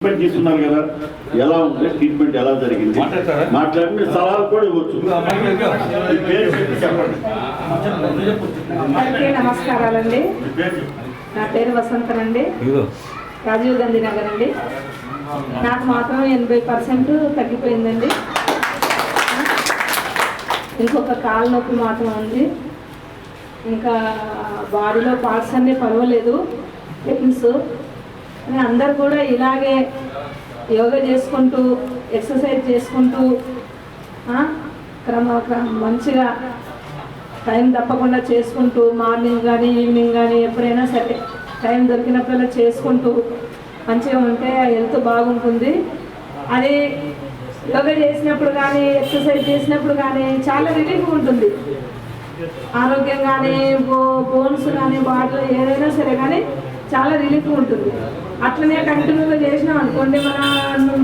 Treatment తీసుకున్నారు కదా, ఎలా ఉంది ట్రీట్మెంట్, ఎలా జరిగింది మాట్లాడి సలహాలు కూడా ఇవ్వచ్చు. అందరికీ నమస్కారాలండి. నా పేరు వసంతనండి, రాజీవ్ గాంధీ నగర్ అండి. నాకు మాత్రం 80% తగ్గిపోయిందండి. ఇంకొక కాలు నొప్పి మాత్రం ఉంది. ఇంకా బాడీలో పార్ట్స్ అన్నీ పర్వాలేదు, పెయిన్స్. కానీ అందరు కూడా ఇలాగే యోగా చేసుకుంటూ ఎక్సర్సైజ్ చేసుకుంటూ మంచిగా టైం తప్పకుండా చేసుకుంటూ మార్నింగ్ కానీ ఈవినింగ్ కానీ ఎప్పుడైనా సరే టైం దొరికినప్పుడల్లా చేసుకుంటూ మంచిగా ఉంటే హెల్త్ బాగుంటుంది. అది యోగా చేసినప్పుడు కానీ ఎక్సర్సైజ్ చేసినప్పుడు కానీ చాలా రిలీఫ్ ఉంటుంది. ఆరోగ్యం కానీ బోన్స్ కానీ బాడీలో ఏదైనా సరే కానీ చాలా రిలీఫ్ ఉంటుంది. అట్లనే కంటిన్యూగా చేసినాం అనుకోండి, మన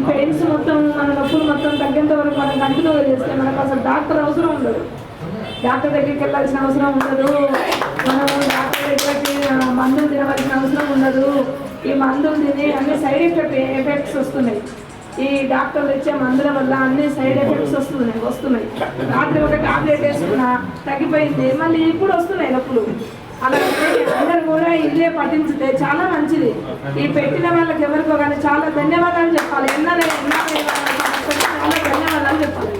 పెయిన్స్ మొత్తం, మన నొప్పులు మొత్తం తగ్గేంత వరకు మనం కంటిన్యూగా చేస్తే మనకు అసలు డాక్టర్ అవసరం ఉండదు. డాక్టర్ దగ్గరికి వెళ్ళాల్సిన అవసరం ఉండదు. మనం డాక్టర్ దగ్గరికి మందులు తినవలసిన అవసరం ఉండదు. ఈ మందులు తిని అన్ని సైడ్ ఎఫెక్ట్స్ వస్తున్నాయి. ఈ డాక్టర్లు ఇచ్చే మందుల వల్ల అన్ని సైడ్ ఎఫెక్ట్స్ వస్తున్నాయి. రాత్రి ఒక టాబ్లెట్ వేసుకున్నా తగ్గిపోయింది, మళ్ళీ ఇప్పుడు వస్తున్నాయి నొప్పులు. అలాగే అందరు కూడా ఇదే పఠించితే చాలా మంచిది. ఈ పెట్టిన వాళ్ళకి ఎవరికో కానీ చాలా ధన్యవాదాలు చెప్పాలి. చాలా ధన్యవాదాలు చెప్పాలి.